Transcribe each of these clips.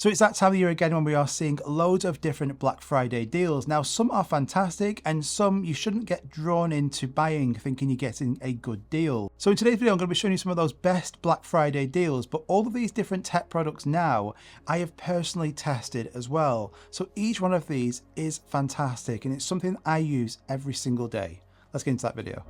So it's that time of year again when we are seeing loads of different Black Friday deals. Now, some are fantastic and some you shouldn't get drawn into buying thinking you're getting a good deal. So in today's video, I'm going to be showing you some of those best Black Friday deals, but all of these different tech products now, I have personally tested as well. So each one of these is fantastic and it's something I use every single day. Let's get into that video.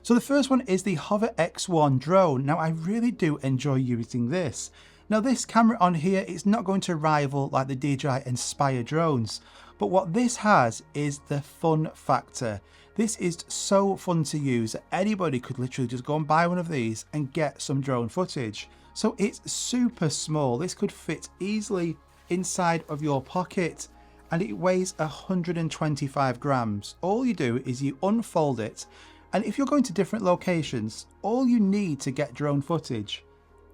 So the first one is the Hover X1 drone. Now, I really do enjoy using this. Now this camera on here is not going to rival like the DJI Inspire drones, but what this has is the fun factor. This is so fun to use that anybody could literally just go and buy one of these and get some drone footage. So it's super small. This could fit easily inside of your pocket and it weighs 125 grams. All you do is you unfold it, and if you're going to different locations, all you need to get drone footage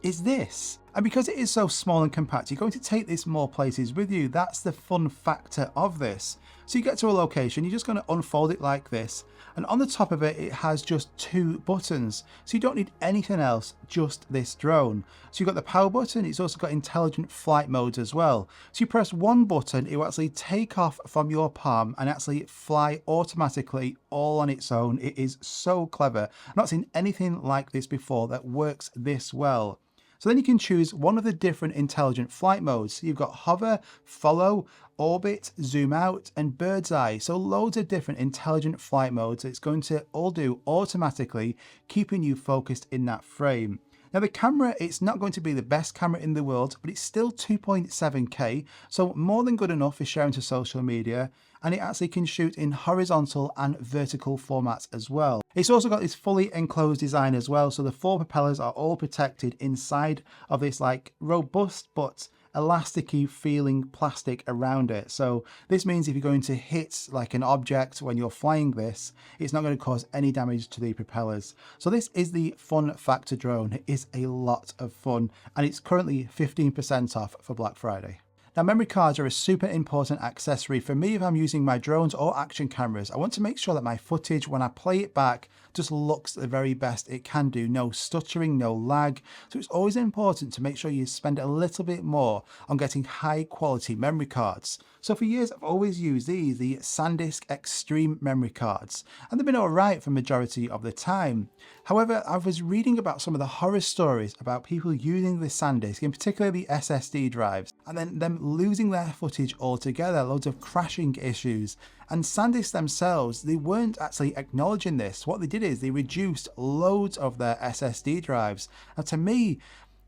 is this. And because it is so small and compact, you're going to take this more places with you. That's the fun factor of this. So you get to a location, you're just going to unfold it like this, and on the top of it, it has just 2 buttons. So you don't need anything else, just this drone. So you've got the power button, it's also got intelligent flight modes as well. So you press one button, it will actually take off from your palm and actually fly automatically all on its own. It is so clever. I've not seen anything like this before that works this well. So then you can choose one of the different intelligent flight modes. So you've got hover, follow, orbit, zoom out, and bird's eye. So loads of different intelligent flight modes it's going to all do automatically, keeping you focused in that frame. Now the camera, it's not going to be the best camera in the world, but it's still 2.7K, so more than good enough for sharing to social media, and it actually can shoot in horizontal and vertical formats as well. It's also got this fully enclosed design as well, so the 4 propellers are all protected inside of this like robust but elasticy feeling plastic around it. So this means if you're going to hit like an object when you're flying this, it's not going to cause any damage to the propellers. So this is the fun factor drone. It is a lot of fun and it's currently 15% off for Black Friday. Now, memory cards are a super important accessory for me if I'm using my drones or action cameras. I want to make sure that my footage, when I play it back, just looks the very best it can do. No stuttering, no lag. So it's always important to make sure you spend a little bit more on getting high quality memory cards. So for years, I've always used these, the SanDisk Extreme memory cards, and they've been all right for majority of the time. However, I was reading about some of the horror stories about people using the SanDisk, in particular the SSD drives, and then them losing their footage altogether, loads of crashing issues. And SanDisk themselves, they weren't actually acknowledging this. What they did is they reduced loads of their SSD drives. Now to me,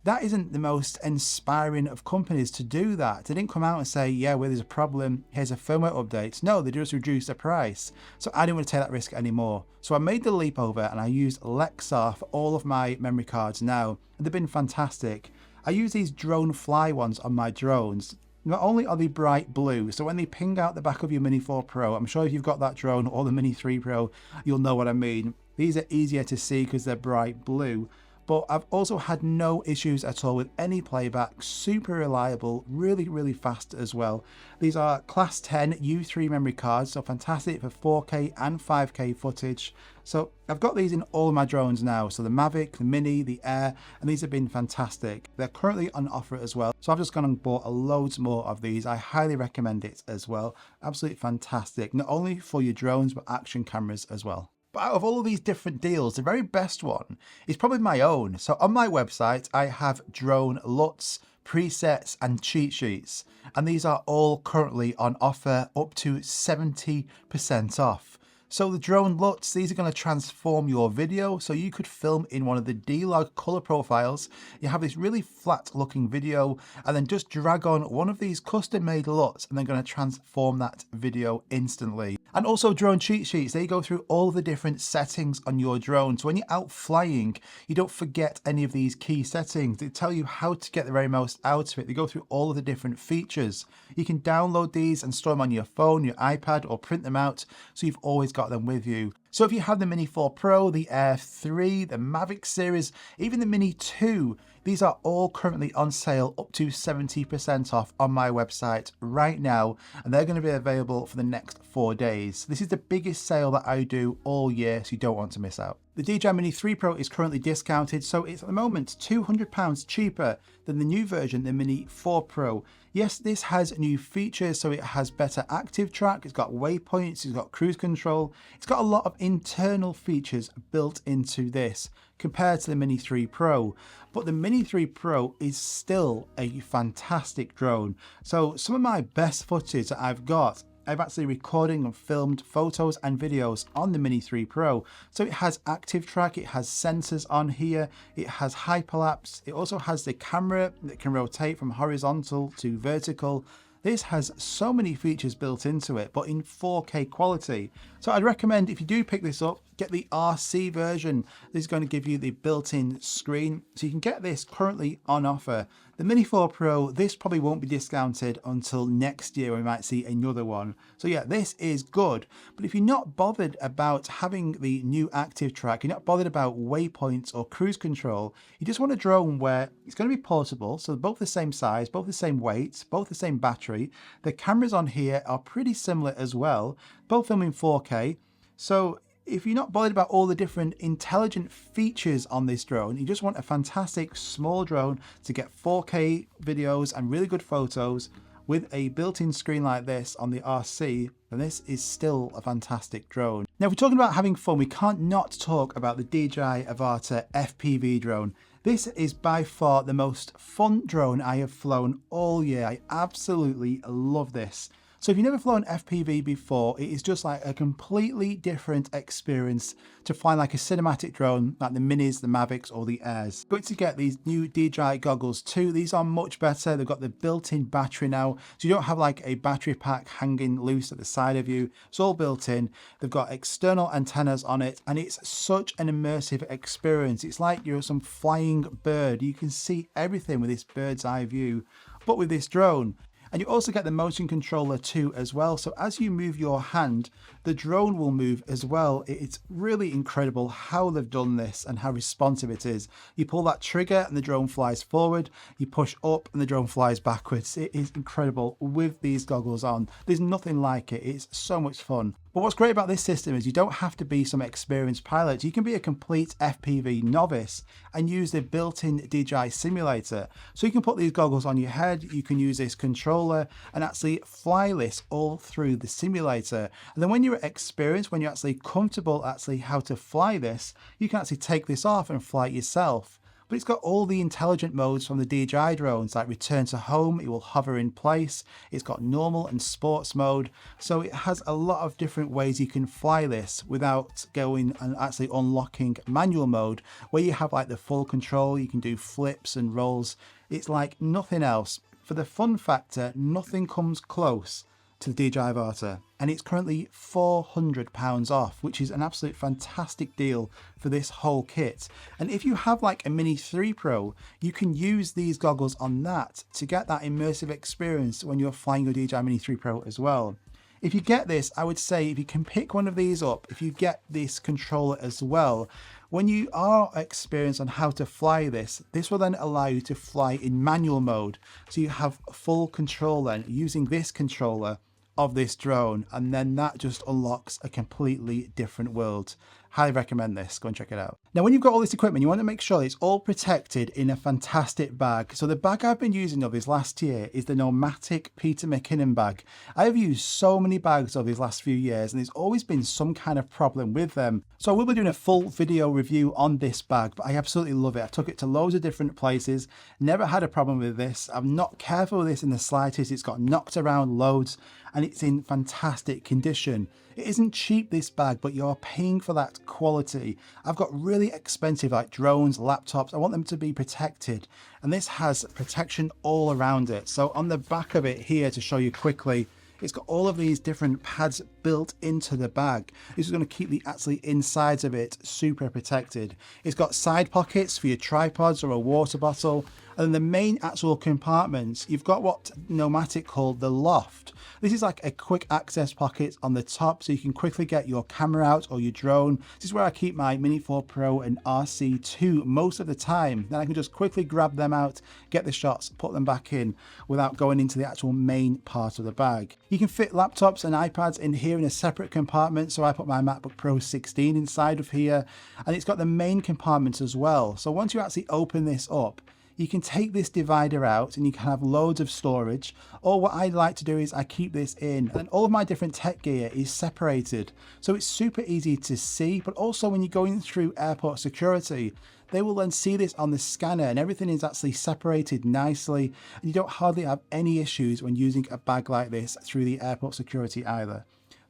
that isn't the most inspiring of companies to do that. They didn't come out and say, yeah, well, there's a problem, here's a firmware update. No, they just reduced the price. So I didn't want to take that risk anymore. So I made the leap over and I used Lexar for all of my memory cards now. And they've been fantastic. I use these drone fly ones on my drones. Not only are they bright blue, so when they ping out the back of your Mini 4 Pro, I'm sure if you've got that drone or the Mini 3 Pro, you'll know what I mean. These are easier to see because they're bright blue. But I've also had no issues at all with any playback, super reliable, really fast as well. These are class 10 U3 memory cards, so fantastic for 4K and 5K footage. So I've got these in all my drones now, so the Mavic, the Mini, the Air, and these have been fantastic. They're currently on offer as well, so I've just gone and bought loads more of these. I highly recommend it as well. Absolutely fantastic, not only for your drones, but action cameras as well. But out of all of these different deals, the very best one is probably my own. So on my website, I have drone LUTs, presets and cheat sheets. And these are all currently on offer up to 70% off. So the drone LUTs, these are going to transform your video. So you could film in one of the D-Log color profiles. You have this really flat looking video and then just drag on one of these custom made LUTs and they're going to transform that video instantly. And also drone cheat sheets, they go through all the different settings on your drone. So when you're out flying, you don't forget any of these key settings. They tell you how to get the very most out of it. They go through all of the different features. You can download these and store them on your phone, your iPad, or print them out. So you've always got them with you. So if you have the Mini 4 Pro, the Air 3, the Mavic series, even the Mini 2, these are all currently on sale up to 70% off on my website right now, and they're going to be available for the next 4 days. This is the biggest sale that I do all year, so you don't want to miss out. The DJI Mini 3 Pro is currently discounted, so it's at the moment £200 cheaper than the new version, the Mini 4 Pro. Yes, this has new features, so it has better active track, it's got waypoints, it's got cruise control, it's got a lot of internal features built into this compared to the Mini 3 Pro. But the Mini 3 Pro is still a fantastic drone. So some of my best footage that I've actually recording and filmed photos and videos on the Mini 3 Pro. So it has active track, it has sensors on here, it has hyperlapse, it also has the camera that can rotate from horizontal to vertical. This has so many features built into it, but in 4K quality. So I'd recommend, if you do pick this up, get the RC version. This is going to give you the built-in screen. So you can get this currently on offer. The Mini 4 Pro, this probably won't be discounted until next year. We might see another one. So yeah, this is good. But if you're not bothered about having the new active track, you're not bothered about waypoints or cruise control, you just want a drone where it's going to be portable. So both the same size, both the same weight, both the same battery. The cameras on here are pretty similar as well, both of them in 4K. So if you're not bothered about all the different intelligent features on this drone, you just want a fantastic small drone to get 4K videos and really good photos with a built-in screen like this on the RC, then this is still a fantastic drone. Now, if we're talking about having fun, we can't not talk about the DJI Avata FPV drone. This is by far the most fun drone I have flown all year. I absolutely love this. So if you've never flown FPV before, it is just like a completely different experience to fly like a cinematic drone like the Minis, the Mavics or the Airs. Good to get these new DJI goggles too. These are much better. They've got the built-in battery now, so you don't have like a battery pack hanging loose at the side of you. It's all built in. They've got external antennas on it and it's such an immersive experience. It's like you're some flying bird. You can see everything with this bird's eye view, but with this drone. And you also get the motion controller too as well. So as you move your hand, the drone will move as well. It's really incredible how they've done this and how responsive it is. You pull that trigger and the drone flies forward. You push up and the drone flies backwards. It is incredible with these goggles on. There's nothing like it. It's so much fun. But what's great about this system is you don't have to be some experienced pilot. You can be a complete FPV novice and use the built-in DJI simulator. So you can put these goggles on your head, you can use this controller and actually fly this all through the simulator. And then when you're experienced, when you're actually comfortable actually how to fly this, you can actually take this off and fly it yourself. But it's got all the intelligent modes from the DJI drones, like return to home, it will hover in place, it's got normal and sports mode, so it has a lot of different ways you can fly this without going and actually unlocking manual mode, where you have like the full control, you can do flips and rolls. It's like nothing else. For the fun factor, nothing comes close to the DJI Avata, and it's currently £400 off, which is an absolute fantastic deal for this whole kit. And if you have like a Mini 3 Pro, you can use these goggles on that to get that immersive experience when you're flying your DJI Mini 3 Pro as well. If you get this, I would say if you can pick one of these up, if you get this controller as well, when you are experienced on how to fly this, this will then allow you to fly in manual mode. So you have full control then using this controller of this drone, and then that just unlocks a completely different world. Highly recommend this. Go and check it out. Now, when you've got all this equipment, you want to make sure it's all protected in a fantastic bag. So the bag I've been using of this last year is the Nomadic Peter McKinnon bag. I've used so many bags over these last few years, and there's always been some kind of problem with them. So I will be doing a full video review on this bag, but I absolutely love it. I took it to loads of different places, never had a problem with this. I'm not careful with this in the slightest. It's got knocked around loads, and it's in fantastic condition. It isn't cheap, this bag, but you're paying for that quality. I've got really expensive like drones, laptops. I want them to be protected, and this has protection all around it. So on the back of it here, to show you quickly, it's got all of these different pads built into the bag. This is going to keep the actually insides of it super protected. It's got side pockets for your tripods or a water bottle, And then the main actual compartments, you've got what Nomadic called the loft. This is like a quick access pocket on the top, so you can quickly get your camera out or your drone. This is where I keep my Mini 4 Pro and RC2 most of the time. Then I can just quickly grab them out, get the shots, put them back in without going into the actual main part of the bag. You can fit laptops and iPads in here in a separate compartment, so I put my MacBook Pro 16 inside of here, and it's got the main compartment as well. So once you actually open this up, you can take this divider out and you can have loads of storage. Or what I like to do is I keep this in, and all of my different tech gear is separated. So it's super easy to see, but also when you're going through airport security, they will then see this on the scanner and everything is actually separated nicely. And you don't hardly have any issues when using a bag like this through the airport security either.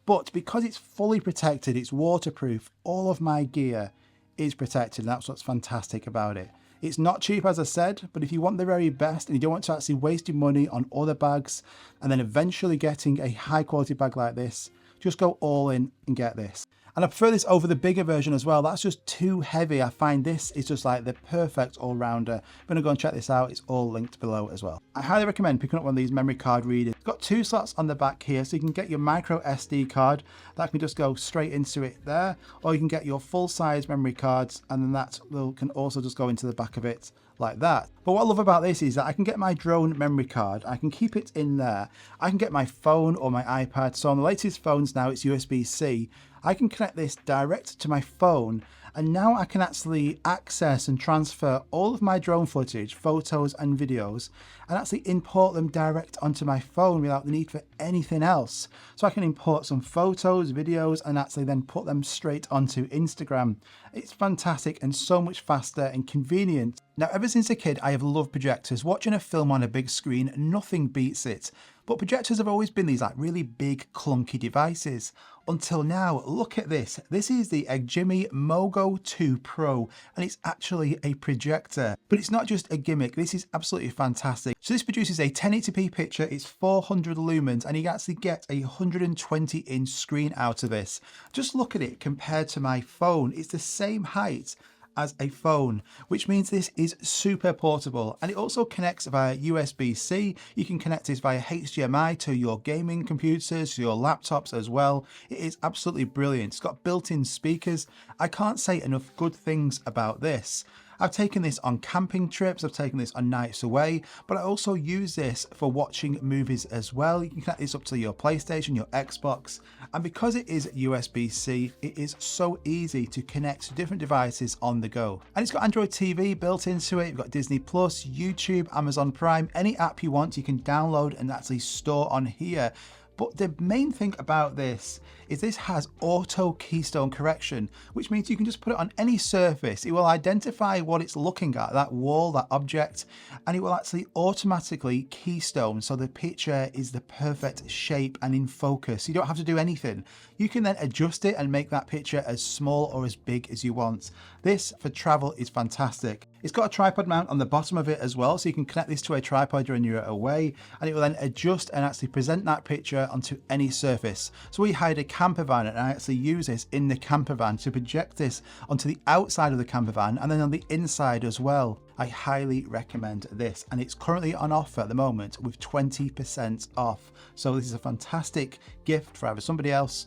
But because it's fully protected, it's waterproof, all of my gear is protected, and that's what's fantastic about it. It's not cheap, as I said, but if you want the very best and you don't want to actually waste your money on other bags and then eventually getting a high quality bag like this, just go all in and get this. And I prefer this over the bigger version as well. That's just too heavy. I find this is just like the perfect all-rounder. I'm going to go and check this out. It's all linked below as well. I highly recommend picking up one of these memory card readers. It's got two slots on the back here, so you can get your micro SD card. That can just go straight into it there. Or you can get your full-size memory cards, and then that can also just go into the back of it like that. But what I love about this is that I can get my drone memory card, I can keep it in there, I can get my phone or my iPad. So on the latest phones now it's USB-C. I can connect this direct to my phone, and now I can actually access and transfer all of my drone footage, photos and videos, and actually import them direct onto my phone without the need for anything else. So I can import some photos, videos, and actually then put them straight onto Instagram. It's fantastic and so much faster and convenient. Now, ever since a kid, I have loved projectors. Watching a film on a big screen, nothing beats it. But projectors have always been these like really big clunky devices. Until now, look at this. This is the Xgimi Mogo 2 Pro, and it's actually a projector. But it's not just a gimmick, this is absolutely fantastic. So this produces a 1080p picture, it's 400 lumens, and you actually get a 120-inch screen out of this. Just look at it compared to my phone. It's the same height as a phone, which means this is super portable, and it also connects via USB-C. You can connect this via HDMI to your gaming computers, to your laptops as well. It is absolutely brilliant. It's got built-in speakers. I can't say enough good things about this. I've taken this on camping trips, I've taken this on nights away, but I also use this for watching movies as well. You can connect this up to your PlayStation, your Xbox, and because it is USB-C, it is so easy to connect to different devices on the go. And it's got Android TV built into it, you've got Disney Plus, YouTube, Amazon Prime, any app you want you can download and actually store on here. But the main thing about this is this has auto keystone correction, which means you can just put it on any surface. It will identify what it's looking at, that wall, that object, and it will actually automatically keystone so the picture is the perfect shape and in focus. You don't have to do anything. You can then adjust it and make that picture as small or as big as you want. This for travel is fantastic. It's got a tripod mount on the bottom of it as well, so you can connect this to a tripod when you're away, and it will then adjust and actually present that picture onto any surface. So we hired a camper van, and I actually use this in the camper van to project this onto the outside of the camper van and then on the inside as well. I highly recommend this, and it's currently on offer at the moment with 20% off. So this is a fantastic gift for either somebody else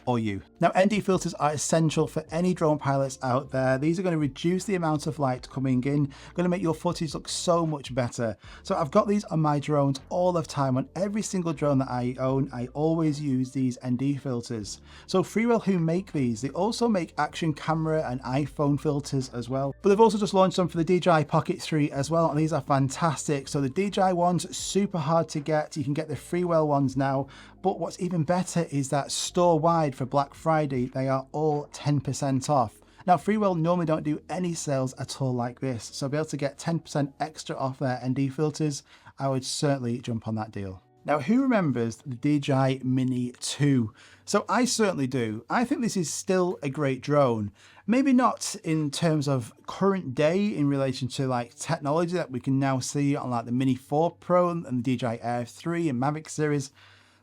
or you. Now, ND filters are essential for any drone pilots out there. These are going to reduce the amount of light coming in, going to make your footage look so much better. So I've got these on my drones all the time. On every single drone that I own, I always use these ND filters. So Freewell, who make these, they also make action camera and iPhone filters as well. But they've also just launched some for the DJI Pocket 3 as well, and these are fantastic. So the DJI ones, super hard to get. You can get the Freewell ones now. But what's even better is that store-wide for Black Friday, they are all 10% off. Now, Freewell normally don't do any sales at all like this, so be able to get 10% extra off their ND filters, I would certainly jump on that deal. Now, who remembers the DJI Mini 2? So I certainly do. I think this is still a great drone. Maybe not in terms of current day in relation to like technology that we can now see on like the Mini 4 Pro and the DJI Air 3 and Mavic series.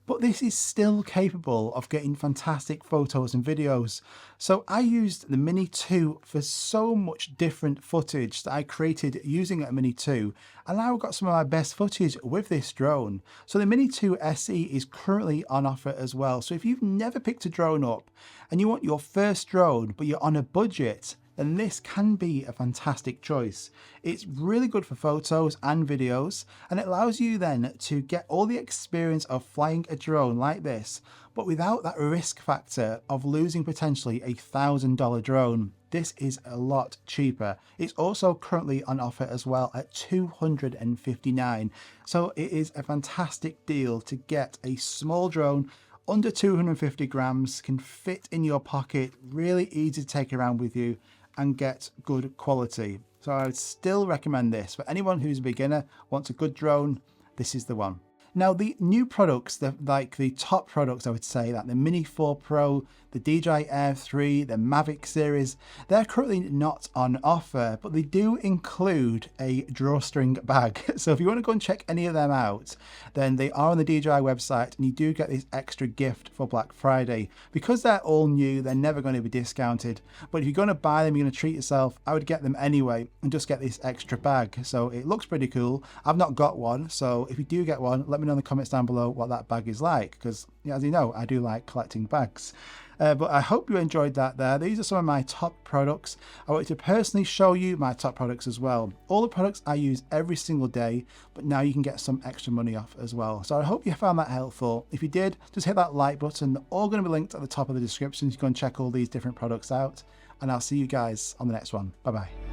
but this is still capable of getting fantastic photos and videos. So I used the Mini 2 for so much different footage that I created using a Mini 2, and now I've got some of my best footage with this drone. So the Mini 2 SE is currently on offer as well. So if you've never picked a drone up and you want your first drone but you're on a budget, then this can be a fantastic choice. It's really good for photos and videos, and it allows you then to get all the experience of flying a drone like this, but without that risk factor of losing potentially a $1,000 drone. This is a lot cheaper. It's also currently on offer as well at $259. So it is a fantastic deal to get a small drone under 250 grams, can fit in your pocket, really easy to take around with you, and get good quality. So I would still recommend this for anyone who's a beginner, wants a good drone. This is the one. Now the new products, like the top products, I would say, like the Mini 4 Pro, the DJI Air 3, the Mavic series, they're currently not on offer, but they do include a drawstring bag. So if you want to go and check any of them out, then they are on the DJI website, and you do get this extra gift for Black Friday. Because they're all new, they're never going to be discounted. But if you're going to buy them, you're going to treat yourself, I would get them anyway and just get this extra bag. So it looks pretty cool. I've not got one, so if you do get one, let me know in the comments down below what that bag is like, because as you know, I do like collecting bags. But I hope you enjoyed that there. These are some of my top products. I wanted to personally show you my top products as well. All the products I use every single day, but now you can get some extra money off as well. So I hope you found that helpful. If you did, just hit that like button. They're all going to be linked at the top of the description. You can check all these different products out, and I'll see you guys on the next one. Bye bye.